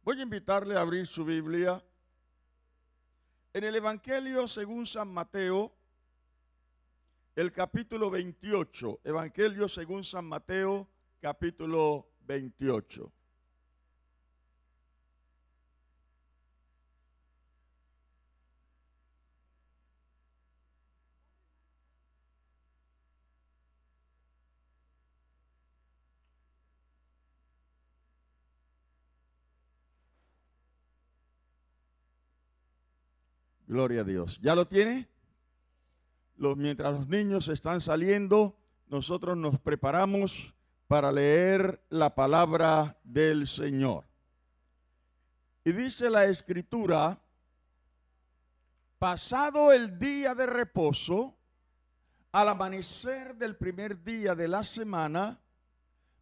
Voy a invitarle a abrir su Biblia en el Evangelio según San Mateo, el capítulo 28. Evangelio según San Mateo, capítulo 28. Gloria a Dios. ¿Ya lo tiene? Mientras los niños están saliendo, nosotros nos preparamos para leer la palabra del Señor. Y dice la Escritura: pasado el día de reposo, al amanecer del primer día de la semana,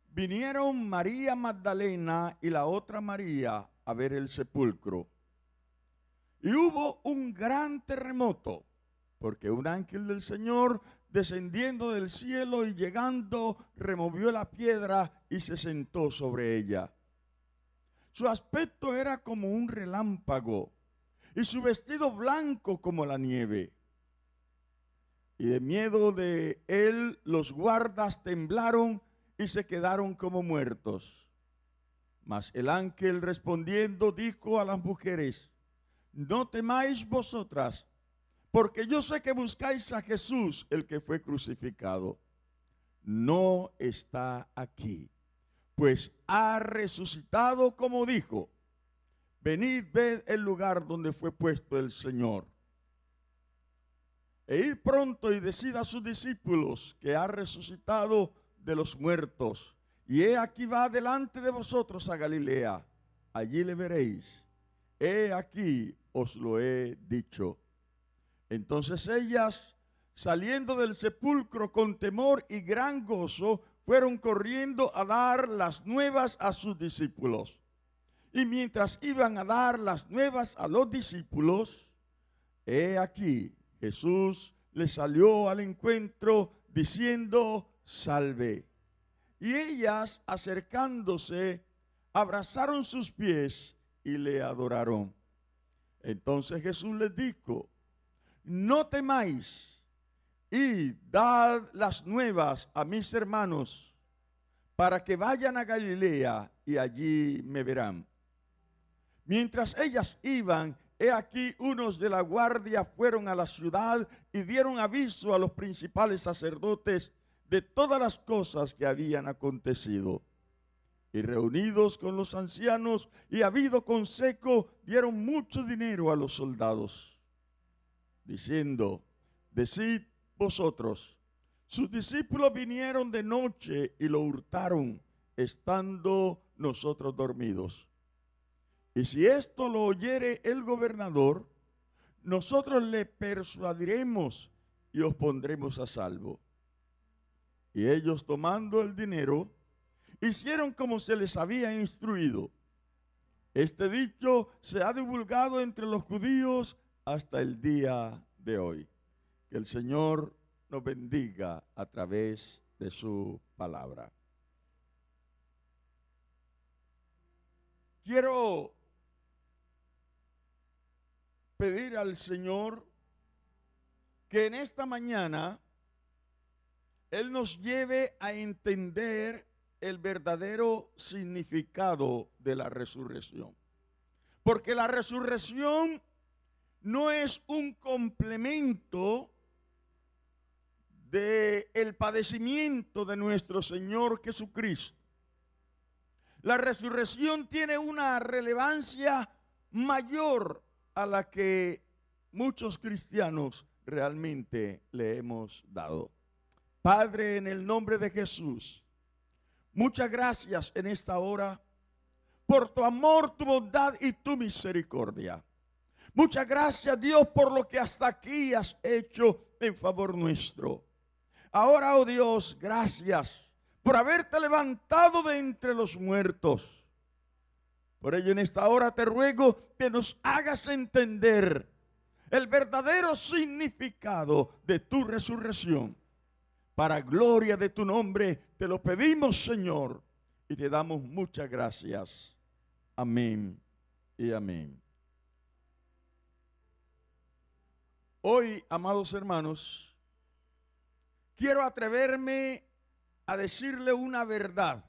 vinieron María Magdalena y la otra María a ver el sepulcro. Y hubo un gran terremoto, porque un ángel del Señor, descendiendo del cielo y llegando, removió la piedra y se sentó sobre ella. Su aspecto era como un relámpago, y su vestido blanco como la nieve. Y de miedo de él, los guardas temblaron y se quedaron como muertos. Mas el ángel respondiendo dijo a las mujeres: no temáis vosotras, porque yo sé que buscáis a Jesús, el que fue crucificado. No está aquí, pues ha resucitado como dijo. Venid, ved el lugar donde fue puesto el Señor. E id pronto y decid a sus discípulos que ha resucitado de los muertos. Y he aquí va delante de vosotros a Galilea. Allí le veréis. He aquí os lo he dicho. Entonces ellas, saliendo del sepulcro con temor y gran gozo, fueron corriendo a dar las nuevas a sus discípulos. Y mientras iban a dar las nuevas a los discípulos, he aquí Jesús les salió al encuentro diciendo: salve. Y ellas, acercándose, abrazaron sus pies y le adoraron. Entonces Jesús les dijo: no temáis, y dad las nuevas a mis hermanos, para que vayan a Galilea y allí me verán. Mientras ellas iban, he aquí unos de la guardia fueron a la ciudad y dieron aviso a los principales sacerdotes de todas las cosas que habían acontecido. Y reunidos con los ancianos y habido consejo, dieron mucho dinero a los soldados, diciendo: decid vosotros, sus discípulos vinieron de noche y lo hurtaron, estando nosotros dormidos. Y si esto lo oyere el gobernador, nosotros le persuadiremos y os pondremos a salvo. Y ellos, tomando el dinero, hicieron como se les había instruido. Este dicho se ha divulgado entre los judíos hasta el día de hoy. Que el Señor nos bendiga a través de su palabra. Quiero pedir al Señor que en esta mañana Él nos lleve a entender el verdadero significado de la resurrección. Porque la resurrección no es un complemento del padecimiento de nuestro Señor Jesucristo. La resurrección tiene una relevancia mayor a la que muchos cristianos realmente le hemos dado. Padre, en el nombre de Jesús, muchas gracias en esta hora por tu amor, tu bondad y tu misericordia. Muchas gracias, Dios, por lo que hasta aquí has hecho en favor nuestro. Ahora, oh Dios, gracias por haberte levantado de entre los muertos. Por ello, en esta hora te ruego que nos hagas entender el verdadero significado de tu resurrección. Para gloria de tu nombre, te lo pedimos, Señor, y te damos muchas gracias. Amén y amén. Hoy, amados hermanos, quiero atreverme a decirle una verdad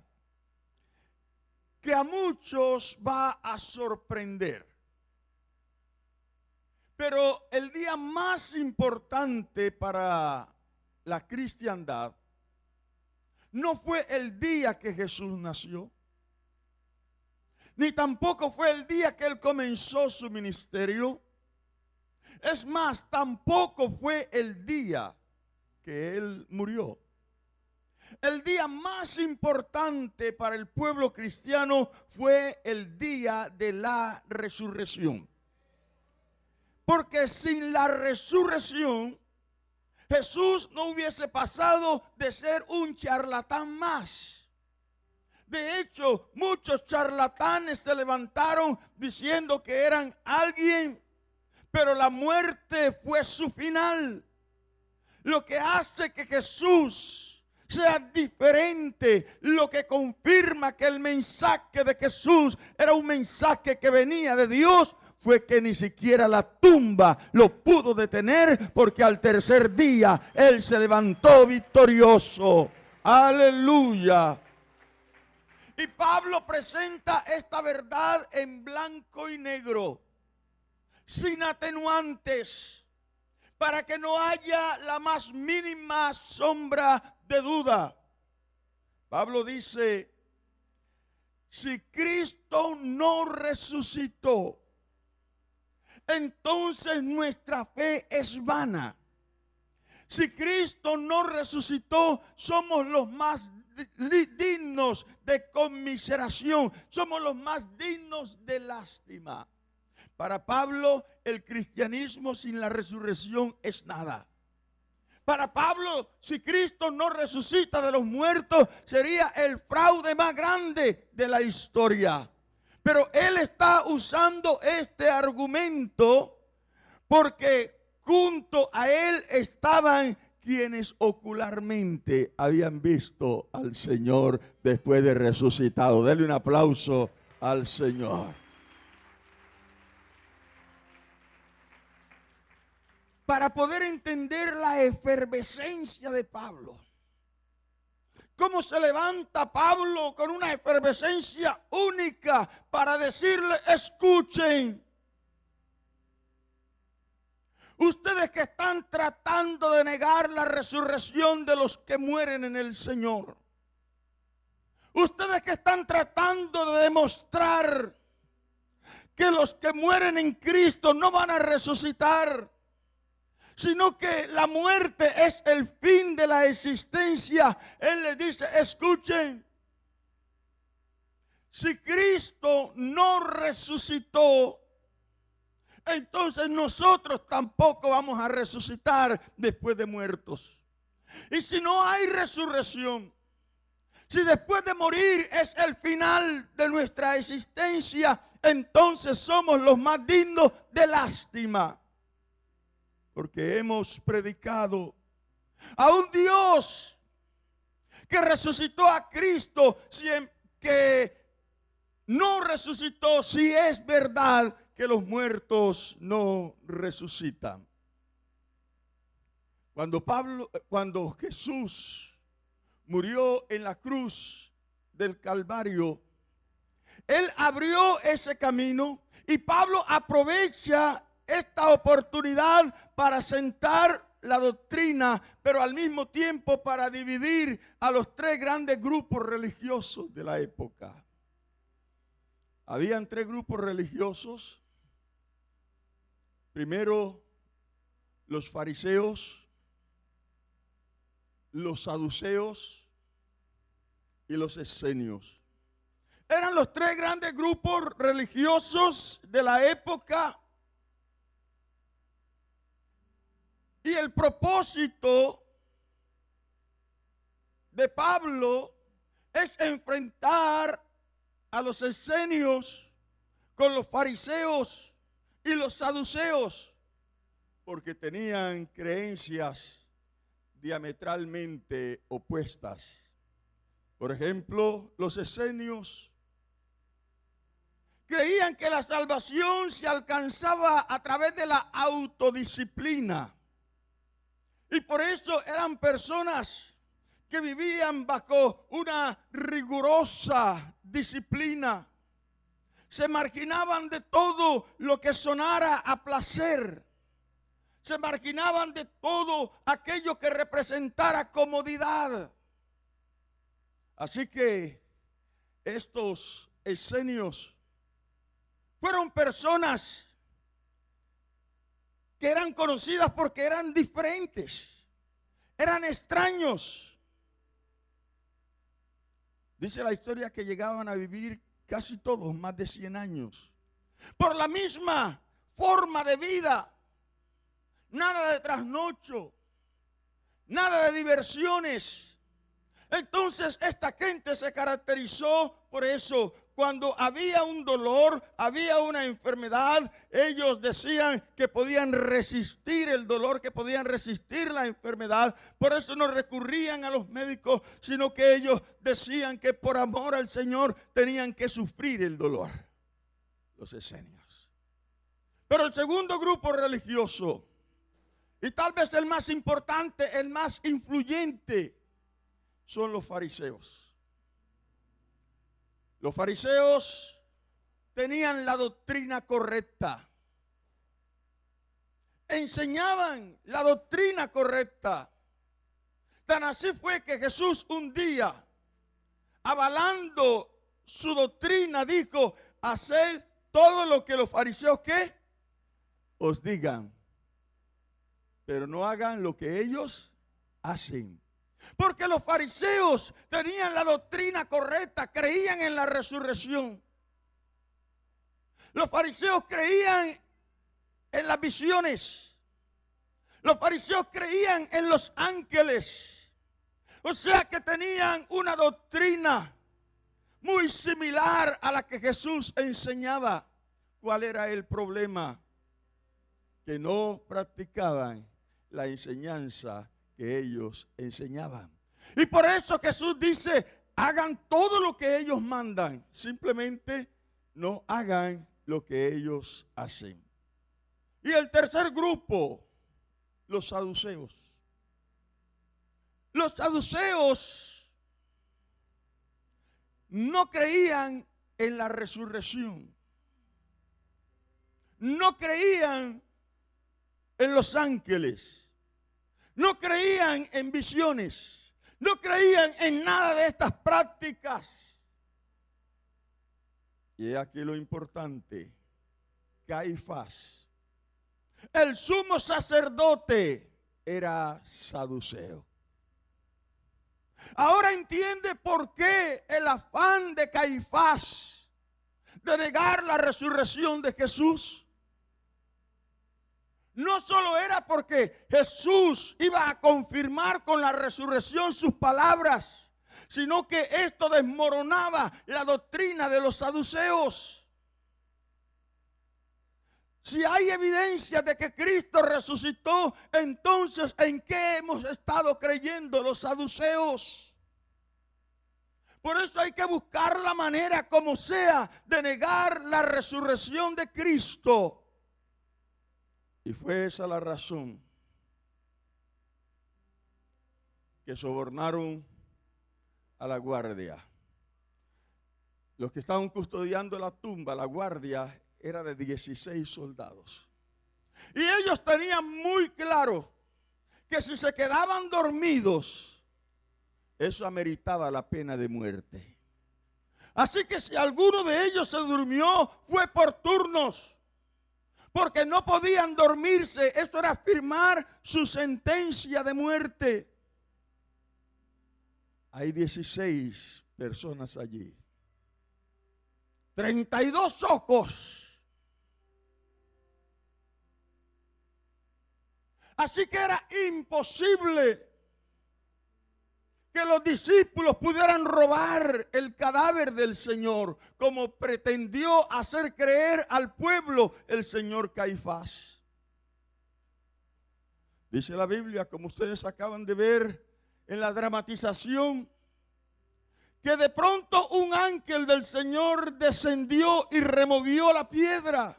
que a muchos va a sorprender. Pero el día más importante para la cristiandad no fue el día que Jesús nació, ni tampoco fue el día que Él comenzó su ministerio. Es más, tampoco fue el día que Él murió. El día más importante para el pueblo cristiano fue el día de la resurrección. Porque sin la resurrección, Jesús no hubiese pasado de ser un charlatán más. De hecho, muchos charlatanes se levantaron diciendo que eran alguien, pero la muerte fue su final. Lo que hace que Jesús sea diferente, lo que confirma que el mensaje de Jesús era un mensaje que venía de Dios, fue que ni siquiera la tumba lo pudo detener, porque al tercer día Él se levantó victorioso. Aleluya. Y Pablo presenta esta verdad en blanco y negro, sin atenuantes, para que no haya la más mínima sombra de duda. Pablo dice: si Cristo no resucitó, entonces nuestra fe es vana. Si Cristo no resucitó, somos los más dignos de conmiseración, somos los más dignos de lástima. Para Pablo, el cristianismo sin la resurrección es nada. Para Pablo, si Cristo no resucita de los muertos, sería el fraude más grande de la historia. Pero él está usando este argumento porque junto a él estaban quienes ocularmente habían visto al Señor después de resucitado. Denle un aplauso al Señor. Para poder entender la efervescencia de Pablo, cómo se levanta Pablo con una efervescencia única para decirle: escuchen, ustedes que están tratando de negar la resurrección de los que mueren en el Señor, ustedes que están tratando de demostrar que los que mueren en Cristo no van a resucitar, sino que la muerte es el fin de la existencia. Él les dice: escuchen, si Cristo no resucitó, entonces nosotros tampoco vamos a resucitar después de muertos. Y si no hay resurrección, si después de morir es el final de nuestra existencia, entonces somos los más dignos de lástima. Porque hemos predicado a un Dios que resucitó a Cristo, que no resucitó, si es verdad que los muertos no resucitan. Cuando Jesús murió en la cruz del Calvario, Él abrió ese camino y Pablo aprovecha esta oportunidad para sentar la doctrina, pero al mismo tiempo para dividir a los tres grandes grupos religiosos de la época. Habían tres grupos religiosos. Primero, los fariseos, los saduceos y los esenios. Eran los tres grandes grupos religiosos de la época. Y el propósito de Pablo es enfrentar a los esenios con los fariseos y los saduceos, porque tenían creencias diametralmente opuestas. Por ejemplo, los esenios creían que la salvación se alcanzaba a través de la autodisciplina. Y por eso eran personas que vivían bajo una rigurosa disciplina. Se marginaban de todo lo que sonara a placer. Se marginaban de todo aquello que representara comodidad. Así que estos esenios fueron personas que eran conocidas porque eran diferentes, eran extraños. Dice la historia que llegaban a vivir casi todos más de 100 años. Por la misma forma de vida. Nada de trasnocho, nada de diversiones. Entonces esta gente se caracterizó por eso. Cuando había un dolor, había una enfermedad, ellos decían que podían resistir el dolor, que podían resistir la enfermedad. Por eso no recurrían a los médicos, sino que ellos decían que por amor al Señor tenían que sufrir el dolor. Los esenios. Pero el segundo grupo religioso, y tal vez el más importante, el más influyente, son los fariseos. Los fariseos tenían la doctrina correcta. Enseñaban la doctrina correcta. Tan así fue que Jesús un día, avalando su doctrina, dijo: haced todo lo que los fariseos ¿qué? Os digan, pero no hagan lo que ellos hacen. Porque los fariseos tenían la doctrina correcta, creían en la resurrección. Los fariseos creían en las visiones. Los fariseos creían en los ángeles. O sea que tenían una doctrina muy similar a la que Jesús enseñaba. ¿Cuál era el problema? Que no practicaban la enseñanza que ellos enseñaban. Y por eso Jesús dice: hagan todo lo que ellos mandan, simplemente no hagan lo que ellos hacen. Y el tercer grupo, los saduceos. Los saduceos no creían en la resurrección, no creían en los ángeles, no creían en visiones, no creían en nada de estas prácticas. Y aquí lo importante: Caifás, el sumo sacerdote, era saduceo. Ahora entiende por qué el afán de Caifás de negar la resurrección de Jesús. No solo era porque Jesús iba a confirmar con la resurrección sus palabras, sino que esto desmoronaba la doctrina de los saduceos. Si hay evidencia de que Cristo resucitó, entonces ¿en qué hemos estado creyendo los saduceos? Por eso hay que buscar la manera como sea de negar la resurrección de Cristo. Y fue esa la razón que sobornaron a la guardia. Los que estaban custodiando la tumba, la guardia era de 16 soldados. Y ellos tenían muy claro que si se quedaban dormidos, eso ameritaba la pena de muerte. Así que si alguno de ellos se durmió, fue por turnos. Porque no podían dormirse. Esto era firmar su sentencia de muerte. Hay 16 personas allí. 32 ojos. Así que era imposible que los discípulos pudieran robar el cadáver del Señor, como pretendió hacer creer al pueblo el señor Caifás. Dice la Biblia, como ustedes acaban de ver en la dramatización, que de pronto un ángel del Señor descendió y removió la piedra.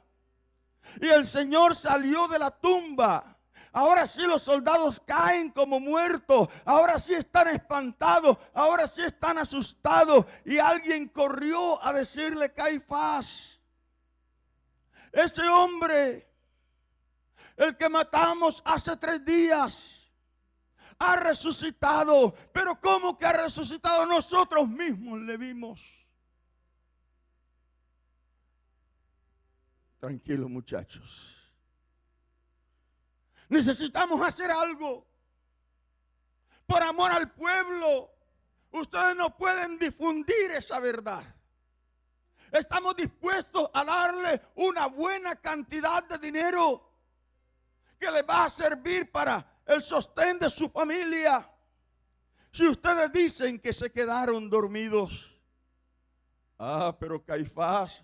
Y el Señor salió de la tumba. Ahora sí los soldados caen como muertos. Ahora sí están espantados. Ahora sí están asustados. Y alguien corrió a decirle: Caifás, ese hombre, el que matamos hace 3 días, ha resucitado. Pero ¿cómo que ha resucitado? Nosotros mismos le vimos. Tranquilos, muchachos. Necesitamos hacer algo por amor al pueblo. Ustedes no pueden difundir esa verdad. Estamos dispuestos a darle una buena cantidad de dinero que les va a servir para el sostén de su familia. Si ustedes dicen que se quedaron dormidos, pero Caifás,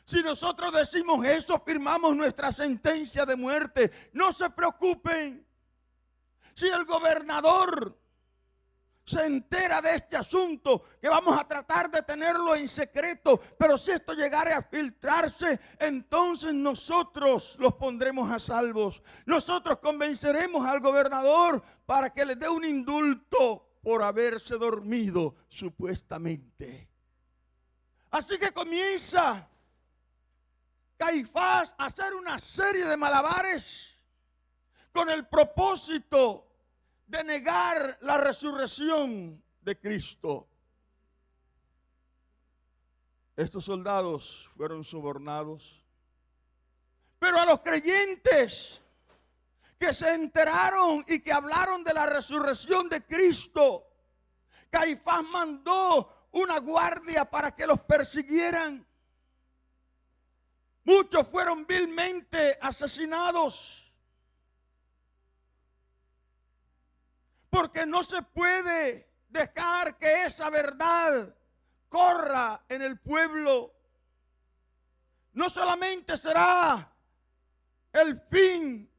si nosotros decimos eso, firmamos nuestra sentencia de muerte. No se preocupen. Si el gobernador se entera de este asunto, que vamos a tratar de tenerlo en secreto, pero si esto llegara a filtrarse, entonces nosotros los pondremos a salvos. Nosotros convenceremos al gobernador para que les dé un indulto por haberse dormido supuestamente. Así que comienza Caifás a hacer una serie de malabares con el propósito de negar la resurrección de Cristo. Estos soldados fueron sobornados, pero a los creyentes que se enteraron y que hablaron de la resurrección de Cristo, Caifás mandó una guardia para que los persiguieran. Muchos fueron vilmente asesinados. Porque no se puede dejar que esa verdad corra en el pueblo. No solamente será el fin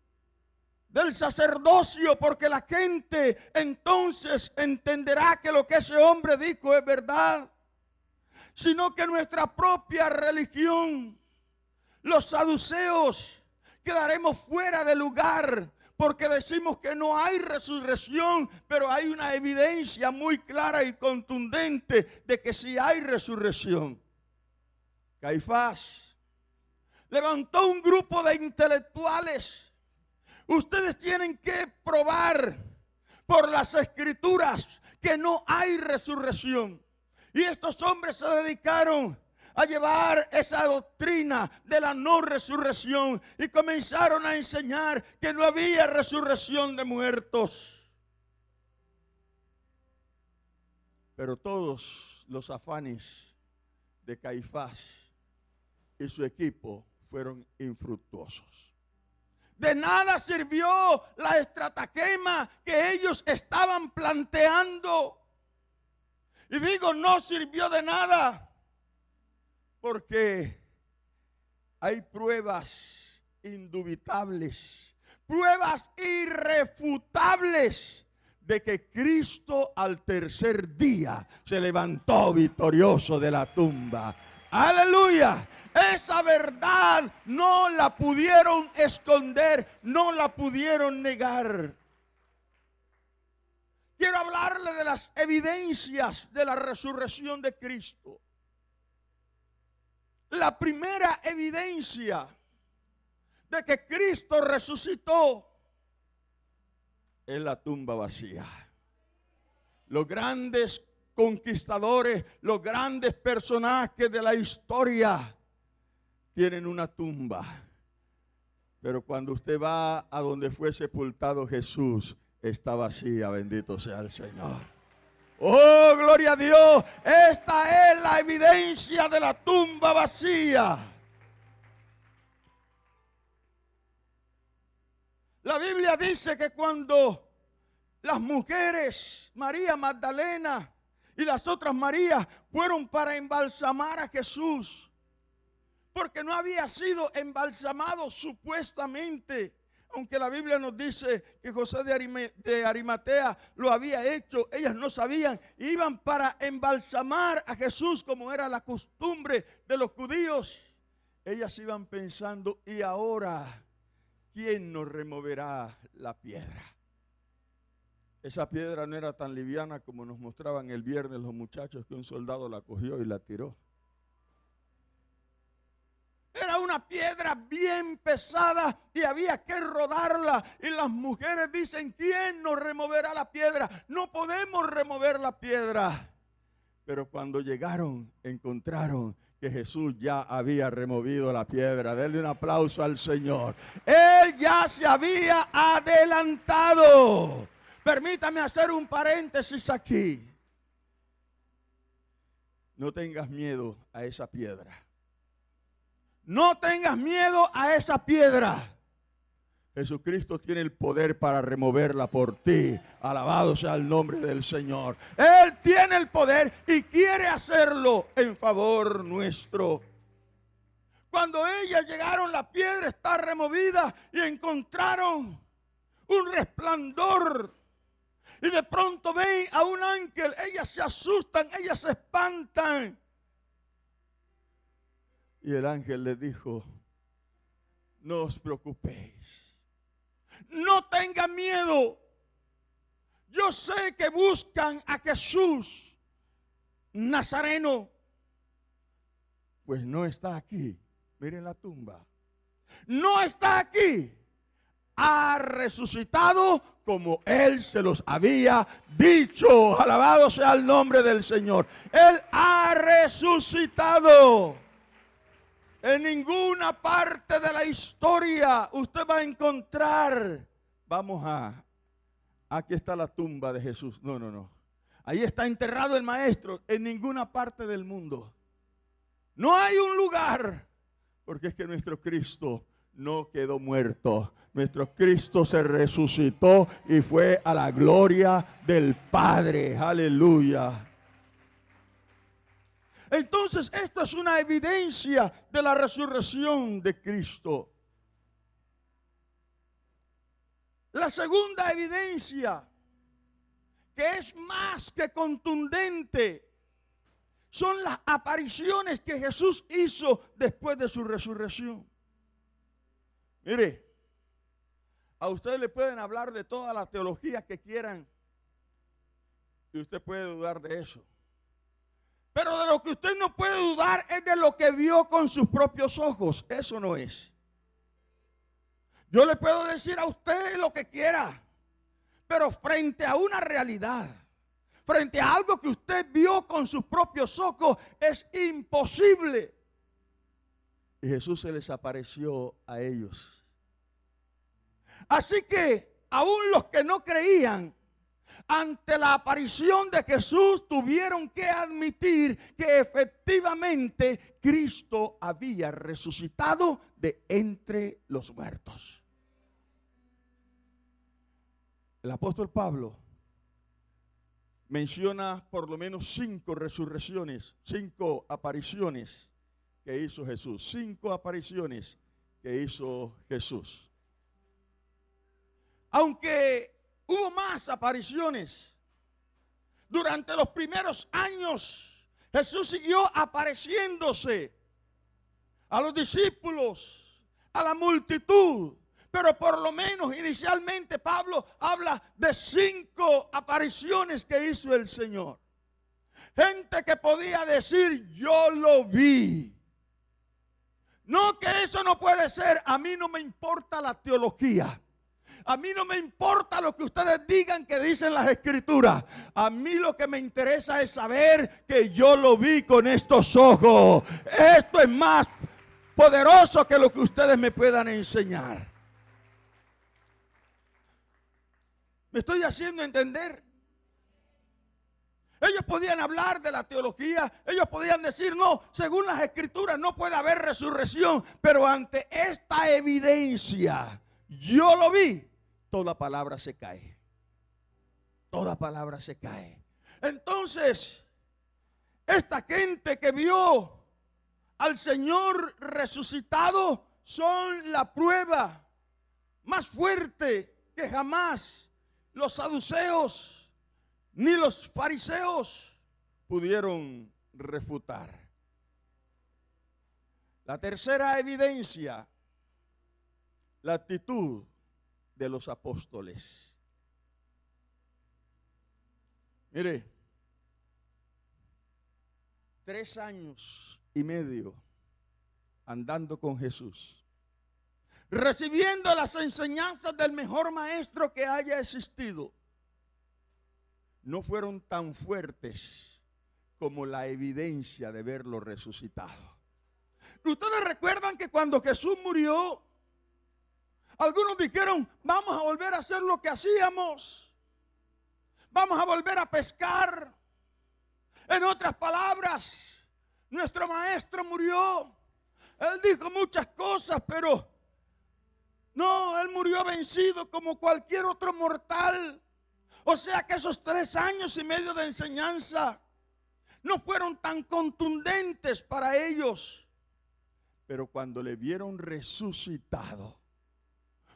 del sacerdocio, porque la gente entonces entenderá que lo que ese hombre dijo es verdad, sino que nuestra propia religión, los saduceos, quedaremos fuera de lugar, porque decimos que no hay resurrección, pero hay una evidencia muy clara y contundente de que sí hay resurrección. Caifás levantó un grupo de intelectuales. Ustedes tienen que probar por las escrituras que no hay resurrección. Y estos hombres se dedicaron a llevar esa doctrina de la no resurrección y comenzaron a enseñar que no había resurrección de muertos. Pero todos los afanes de Caifás y su equipo fueron infructuosos. De nada sirvió la estratagema que ellos estaban planteando. Y digo, no sirvió de nada, porque hay pruebas indubitables, pruebas irrefutables de que Cristo al tercer día se levantó victorioso de la tumba. ¡Aleluya! Esa verdad no la pudieron esconder, no la pudieron negar. Quiero hablarle de las evidencias de la resurrección de Cristo. La primera evidencia de que Cristo resucitó es la tumba vacía. Los grandes conquistadores, los grandes personajes de la historia tienen una tumba. Pero cuando usted va a donde fue sepultado Jesús, está vacía, bendito sea el Señor. Oh, gloria a Dios. Esta es la evidencia de la tumba vacía. La Biblia dice que cuando las mujeres, María Magdalena y las otras Marías, fueron para embalsamar a Jesús, porque no había sido embalsamado supuestamente, Aunque la Biblia nos dice que José de Arimatea lo había hecho, ellas no sabían. Iban para embalsamar a Jesús como era la costumbre de los judíos. Ellas iban pensando, ¿y ahora quién nos removerá la piedra? Esa piedra no era tan liviana como nos mostraban el viernes los muchachos, que un soldado la cogió y la tiró. Era una piedra bien pesada y había que rodarla. Y las mujeres dicen, ¿quién nos removerá la piedra? No podemos remover la piedra. Pero cuando llegaron, encontraron que Jesús ya había removido la piedra. Denle un aplauso al Señor. Él ya se había adelantado. Permítame hacer un paréntesis aquí. No tengas miedo a esa piedra. No tengas miedo a esa piedra. Jesucristo tiene el poder para removerla por ti. Alabado sea el nombre del Señor. Él tiene el poder y quiere hacerlo en favor nuestro. Cuando ellas llegaron, la piedra está removida y encontraron un resplandor. Y de pronto ven a un ángel. Ellas se asustan, ellas se espantan. Y el ángel les dijo, no os preocupéis, no tengan miedo. Yo sé que buscan a Jesús Nazareno, pues no está aquí. Miren la tumba, no está aquí. Ha resucitado como Él se los había dicho. Alabado sea el nombre del Señor. Él ha resucitado. En ninguna parte de la historia usted va a encontrar, aquí está la tumba de Jesús. No. Ahí está enterrado el Maestro. En ninguna parte del mundo. No hay un lugar, porque es que nuestro Cristo no quedó muerto. Nuestro Cristo se resucitó y fue a la gloria del Padre. Aleluya. Entonces, esta es una evidencia de la resurrección de Cristo. La segunda evidencia, que es más que contundente, son las apariciones que Jesús hizo después de su resurrección. Mire, a ustedes le pueden hablar de toda la teología que quieran y usted puede dudar de eso. Pero de lo que usted no puede dudar es de lo que vio con sus propios ojos. Eso no es. Yo le puedo decir a usted lo que quiera, pero frente a una realidad, frente a algo que usted vio con sus propios ojos, es imposible. Y Jesús se les apareció a ellos. Así que aún los que no creían, ante la aparición de Jesús, tuvieron que admitir que efectivamente Cristo había resucitado de entre los muertos. El apóstol Pablo menciona por lo menos 5 resurrecciones, 5 apariciones que hizo Jesús. 5 apariciones que hizo Jesús. Aunque hubo más apariciones. Durante los primeros años, Jesús siguió apareciéndose a los discípulos, a la multitud. Pero por lo menos inicialmente Pablo habla de 5 apariciones que hizo el Señor. Gente que podía decir, yo lo vi. No, que eso no puede ser. A mí no me importa la teología. A mí no me importa lo que ustedes digan que dicen las Escrituras. A mí lo que me interesa es saber que yo lo vi con estos ojos. Esto es más poderoso que lo que ustedes me puedan enseñar. ¿Me estoy haciendo entender? Ellos podían hablar de la teología, ellos podían decir, no, según las Escrituras no puede haber resurrección, pero ante esta evidencia, yo lo vi. Toda palabra se cae. Toda palabra se cae. Entonces, esta gente que vio al Señor resucitado son la prueba más fuerte que jamás los saduceos ni los fariseos pudieron refutar. La tercera evidencia, la actitud de los apóstoles. Mire, 3 años y medio andando con Jesús, recibiendo las enseñanzas del mejor maestro que haya existido, no fueron tan fuertes como la evidencia de verlo resucitado. Ustedes recuerdan que cuando Jesús murió, algunos dijeron: vamos a volver a hacer lo que hacíamos, vamos a volver a pescar. En otras palabras, nuestro maestro murió. Él dijo muchas cosas, pero no, él murió vencido como cualquier otro mortal. O sea que esos 3 años y medio de enseñanza no fueron tan contundentes para ellos. Pero cuando le vieron resucitado,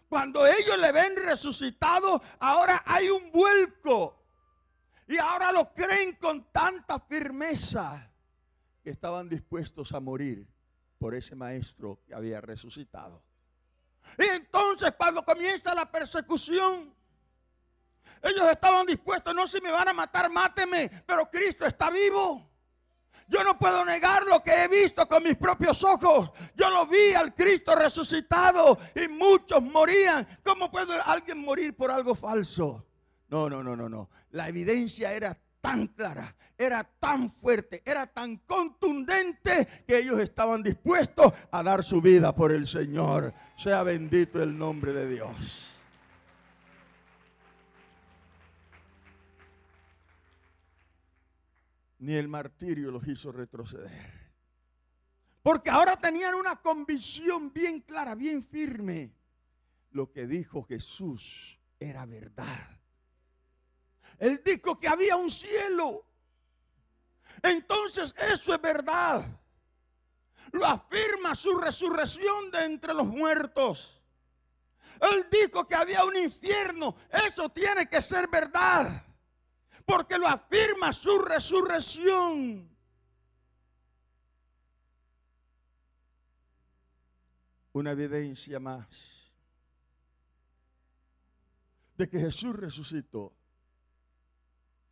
cuando ellos le ven resucitado, ahora hay un vuelco. Y ahora lo creen con tanta firmeza que estaban dispuestos a morir por ese maestro que había resucitado. Y entonces cuando comienza la persecución, ellos estaban dispuestos: no, si me van a matar, máteme, pero Cristo está vivo. Yo no puedo negar lo que he visto con mis propios ojos. Yo lo vi al Cristo resucitado y muchos morían. ¿Cómo puede alguien morir por algo falso? No. La evidencia era tan clara, era tan fuerte, era tan contundente que ellos estaban dispuestos a dar su vida por el Señor. Sea bendito el nombre de Dios. Ni el martirio los hizo retroceder, porque ahora tenían una convicción bien clara, bien firme. Lo que dijo Jesús era verdad. Él dijo que había un cielo. Entonces eso es verdad. Lo afirma su resurrección de entre los muertos. Él dijo que había un infierno. Eso tiene que ser verdad, porque lo afirma su resurrección. Una evidencia más de que Jesús resucitó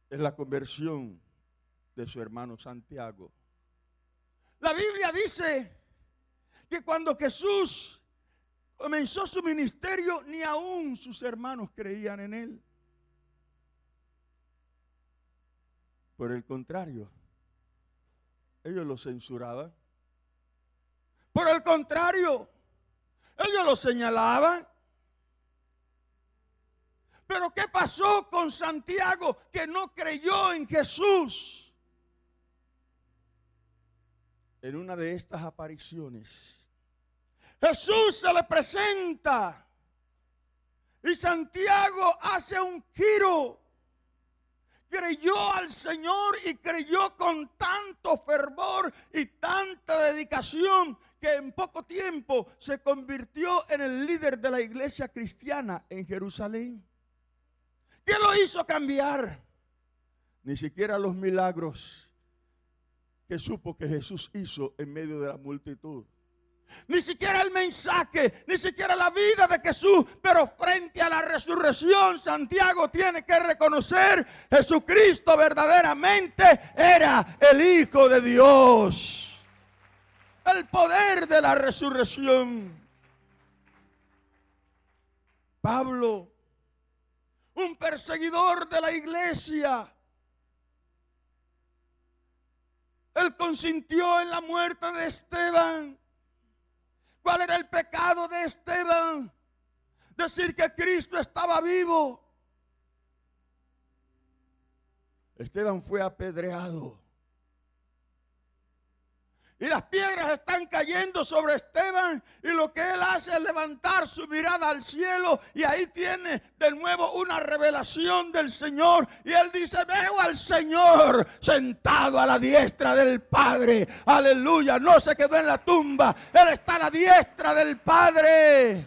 es la conversión de su hermano Santiago. La Biblia dice que cuando Jesús comenzó su ministerio, ni aún sus hermanos creían en él. Por el contrario, ellos lo censuraban. Por el contrario, ellos lo señalaban. Pero ¿qué pasó con Santiago, que no creyó en Jesús? En una de estas apariciones, Jesús se le presenta y Santiago hace un giro. Creyó al Señor y creyó con tanto fervor y tanta dedicación que en poco tiempo se convirtió en el líder de la iglesia cristiana en Jerusalén. ¿Qué lo hizo cambiar? Ni siquiera los milagros que supo que Jesús hizo en medio de la multitud. Ni siquiera el mensaje, ni siquiera la vida de Jesús. Pero frente a la resurrección, Santiago tiene que reconocer: Jesucristo verdaderamente era el Hijo de Dios. El poder de la resurrección. Pablo, un perseguidor de la iglesia, él consintió en la muerte de Esteban. ¿Cuál era el pecado de Esteban? Decir que Cristo estaba vivo. Esteban fue apedreado. Y las piedras están cayendo sobre Esteban. Y lo que él hace es levantar su mirada al cielo. Y ahí tiene de nuevo una revelación del Señor. Y él dice: veo al Señor sentado a la diestra del Padre. Aleluya. No se quedó en la tumba. Él está a la diestra del Padre.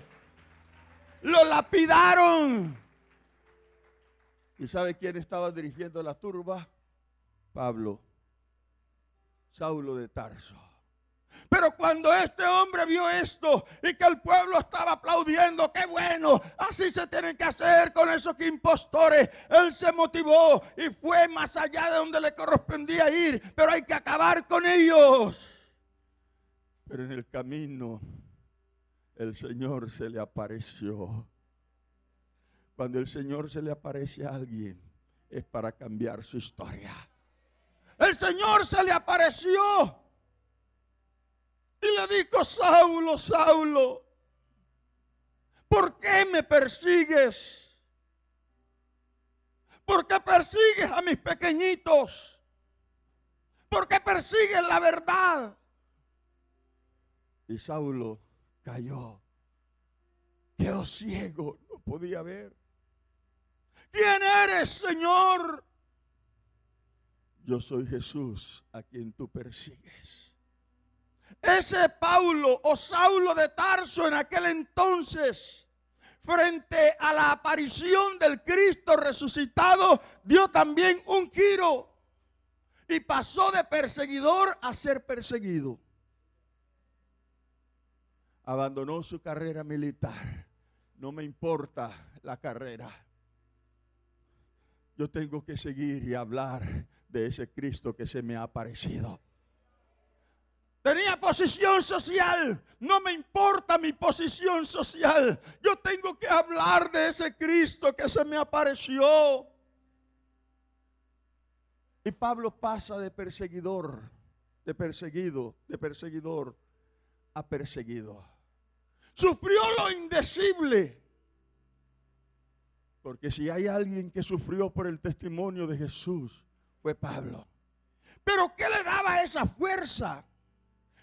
lo lapidaron. ¿Y sabe quién estaba dirigiendo la turba? Pablo, Saulo de Tarso. Pero cuando este hombre vio esto y que el pueblo estaba aplaudiendo, ¡qué bueno! Así se tiene que hacer con esos impostores. Él se motivó y fue más allá de donde le correspondía ir. Pero hay que acabar con ellos. Pero en el camino el Señor se le apareció. Cuando el Señor se le aparece a alguien, es para cambiar su historia. El Señor se le apareció y le dijo: Saulo, Saulo, ¿por qué me persigues? ¿Por qué persigues a mis pequeñitos? ¿Por qué persigues la verdad? Y Saulo cayó, quedó ciego, no podía ver. ¿Quién eres, Señor? Yo soy Jesús, a quien tú persigues. Ese Paulo o Saulo de Tarso en aquel entonces, frente a la aparición del Cristo resucitado, dio también un giro y pasó de perseguidor a ser perseguido. Abandonó su carrera militar. No me importa la carrera. Yo tengo que seguir y hablar de ese Cristo que se me ha aparecido. Tenía posición social. No me importa mi posición social. Yo tengo que hablar de ese Cristo que se me apareció. Y Pablo pasa de perseguidor, de perseguidor a perseguido. Sufrió lo indecible. Porque si hay alguien que sufrió por el testimonio de Jesús, fue Pablo. Pero ¿qué le daba esa fuerza?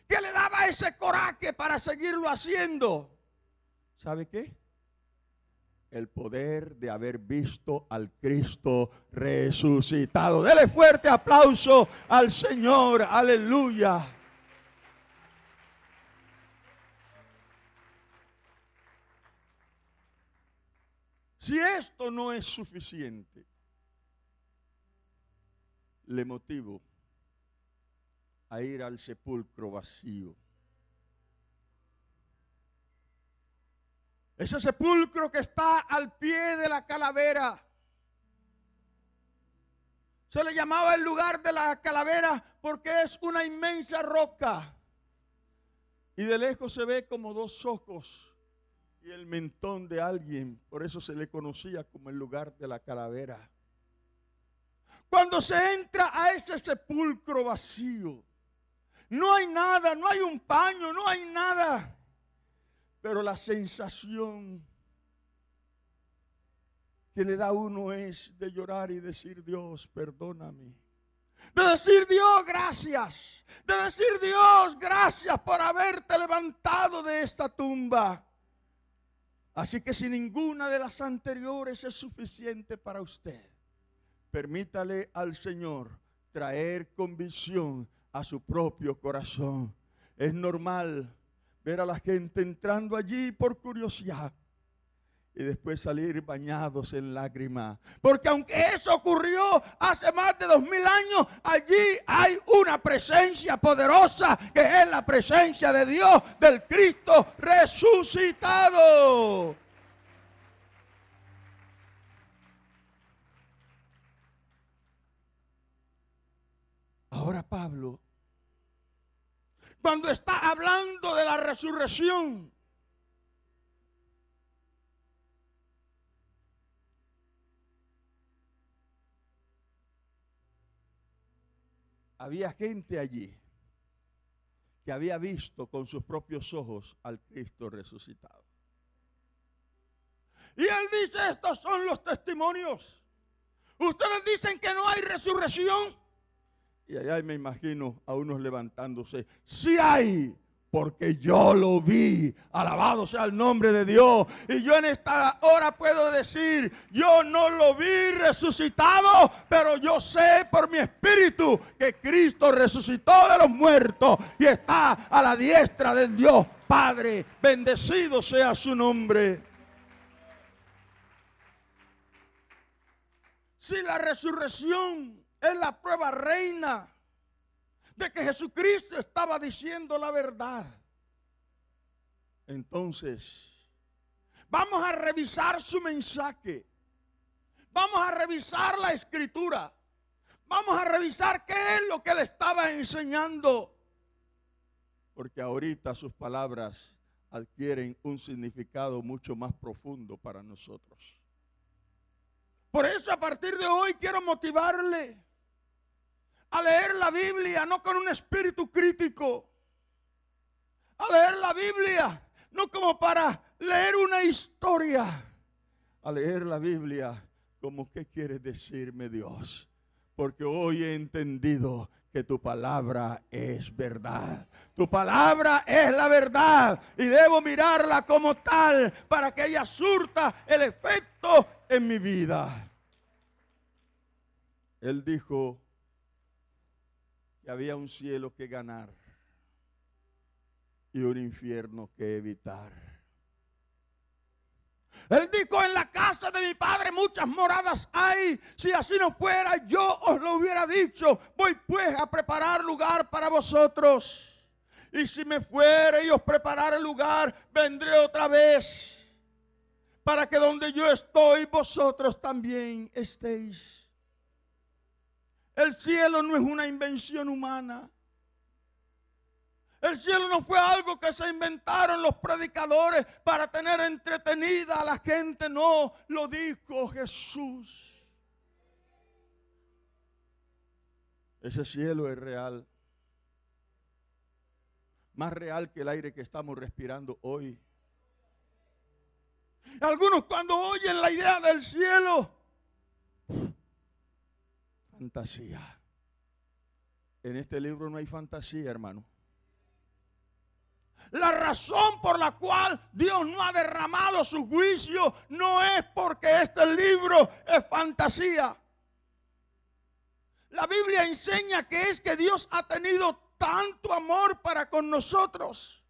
¿Qué le daba ese coraje para seguirlo haciendo? ¿Sabe qué? El poder de haber visto al Cristo resucitado. Dele fuerte aplauso al Señor. Aleluya. Si esto no es suficiente, le motivo a ir al sepulcro vacío. Ese sepulcro que está al pie de la calavera. Se le llamaba el lugar de la calavera porque es una inmensa roca. Y de lejos se ve como dos ojos y el mentón de alguien. Por eso se le conocía como el lugar de la calavera. Cuando se entra a ese sepulcro vacío, no hay nada, no hay un paño, no hay nada. Pero la sensación que le da a uno es de llorar y decir: Dios, perdóname. De decir: Dios, gracias. De decir: Dios, gracias por haberte levantado de esta tumba. Así que si ninguna de las anteriores es suficiente para usted, permítale al Señor traer convicción a su propio corazón. Es normal ver a la gente entrando allí por curiosidad y después salir bañados en lágrimas. Porque aunque eso ocurrió hace más de 2000 años, allí hay una presencia poderosa que es la presencia de Dios, del Cristo resucitado. Ahora Pablo, cuando está hablando de la resurrección, había gente allí que había visto con sus propios ojos al Cristo resucitado. Y él dice: estos son los testimonios. Ustedes dicen que no hay resurrección. Y allá me imagino a unos levantándose: sí hay, porque yo lo vi. Alabado sea el nombre de Dios. Y yo en esta hora puedo decir: yo no lo vi resucitado, pero yo sé por mi espíritu que Cristo resucitó de los muertos y está a la diestra del Dios Padre. Bendecido sea su nombre. si la resurrección es la prueba reina de que Jesucristo estaba diciendo la verdad, entonces vamos a revisar su mensaje. Vamos a revisar la escritura. Vamos a revisar qué es lo que él estaba enseñando. Porque ahorita sus palabras adquieren un significado mucho más profundo para nosotros. Por eso a partir de hoy quiero motivarle a leer la Biblia no con un espíritu crítico. A leer la Biblia no como para leer una historia. A leer la Biblia como ¿qué quiere decirme Dios? Porque hoy he entendido que tu palabra es verdad. Tu palabra es la verdad y debo mirarla como tal para que ella surta el efecto en mi vida. Él dijo que había un cielo que ganar y un infierno que evitar. Él dijo, en la casa de mi padre muchas moradas hay. Si así no fuera, yo os lo hubiera dicho. Voy pues a preparar lugar para vosotros. Y si me fuere y os preparare lugar, vendré otra vez, para que donde yo estoy, vosotros también estéis. El cielo no es una invención humana. El cielo no fue algo que se inventaron los predicadores para tener entretenida a la gente. No, lo dijo Jesús. Ese cielo es real. Más real que el aire que estamos respirando hoy. Algunos cuando oyen la idea del cielo, fantasía. En este libro no hay fantasía, hermano. La razón por la cual Dios no ha derramado su juicio no es porque este libro es fantasía. La Biblia enseña que es que Dios ha tenido tanto amor para con nosotros,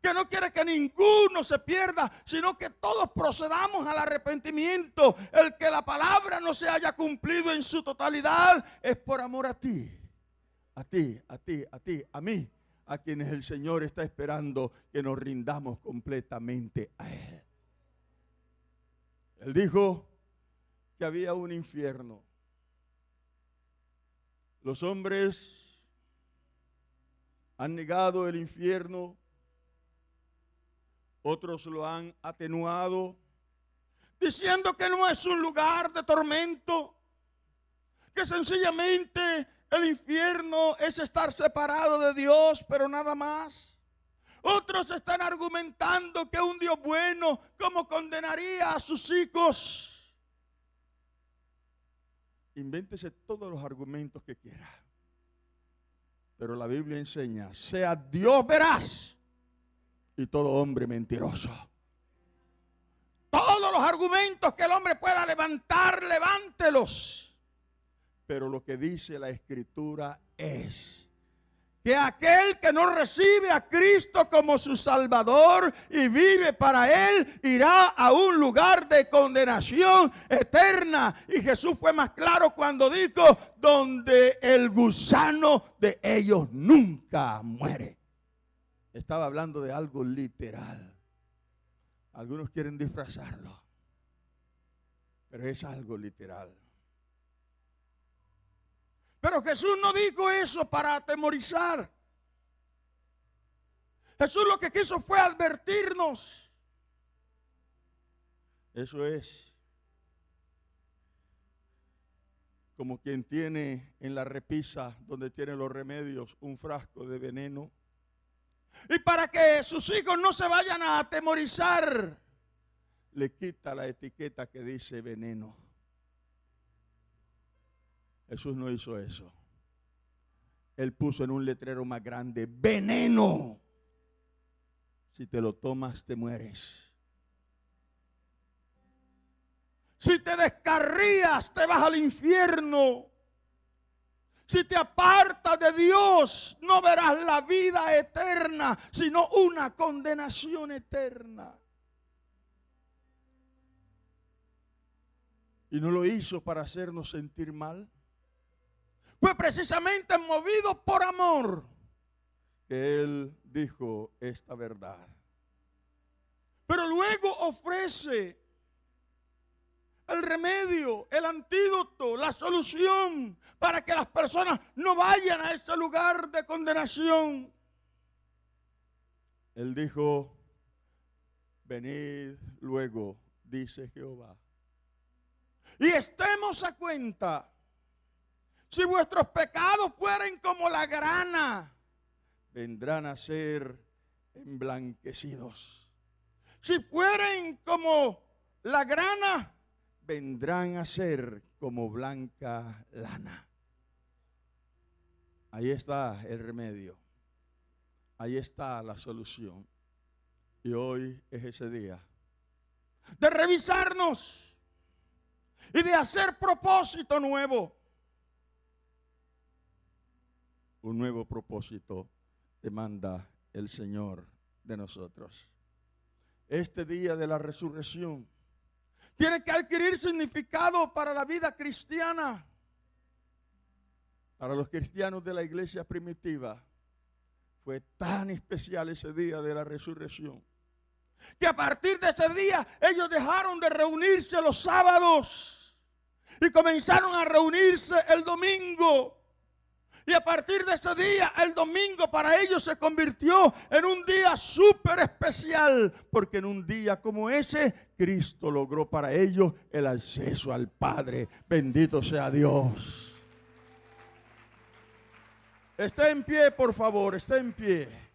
que no quiere que ninguno se pierda, sino que todos procedamos al arrepentimiento. El que la palabra no se haya cumplido en su totalidad es por amor a ti, a ti, a ti, a ti, a mí, a quienes el Señor está esperando que nos rindamos completamente a Él. Él dijo que había un infierno. Los hombres han negado el infierno, otros lo han atenuado, diciendo que no es un lugar de tormento, que sencillamente el infierno es estar separado de Dios, pero nada más. Otros están argumentando que un Dios bueno, ¿cómo condenaría a sus hijos? Invéntese todos los argumentos que quiera. Pero la Biblia enseña, sea Dios veraz y todo hombre mentiroso. Todos los argumentos que el hombre pueda levantar, levántelos. Pero lo que dice la Escritura es que aquel que no recibe a Cristo como su Salvador y vive para Él, irá a un lugar de condenación eterna. Y Jesús fue más claro cuando dijo, donde el gusano de ellos nunca muere. Estaba hablando de algo literal. Algunos quieren disfrazarlo, pero es algo literal. Pero Jesús no dijo eso para atemorizar. Jesús lo que quiso fue advertirnos. Eso es como quien tiene en la repisa donde tiene los remedios un frasco de veneno. Y para que sus hijos no se vayan a atemorizar, le quita la etiqueta que dice veneno. Jesús no hizo eso. Él puso en un letrero más grande, veneno. Si te lo tomas, te mueres. Si te descarrías, te vas al infierno. Si te apartas de Dios, no verás la vida eterna, sino una condenación eterna. Y no lo hizo para hacernos sentir mal. Fue precisamente movido por amor que Él dijo esta verdad. Pero luego ofrece el remedio, el antídoto, la solución para que las personas no vayan a ese lugar de condenación. Él dijo: venid luego, dice Jehová, y estemos a cuenta. Si vuestros pecados fueren como la grana, vendrán a ser emblanquecidos. Si fueren como la grana, vendrán a ser como blanca lana. Ahí está el remedio. Ahí está la solución. Y hoy es ese día de revisarnos y de hacer propósito nuevo. Un nuevo propósito demanda el Señor de nosotros. Este día de la resurrección tiene que adquirir significado para la vida cristiana. Para los cristianos de la iglesia primitiva fue tan especial ese día de la resurrección que a partir de ese día ellos dejaron de reunirse los sábados y comenzaron a reunirse el domingo. Y a partir de ese día, el domingo para ellos se convirtió en un día súper especial, porque en un día como ese, Cristo logró para ellos el acceso al Padre. Bendito sea Dios. Esté en pie, por favor, esté en pie.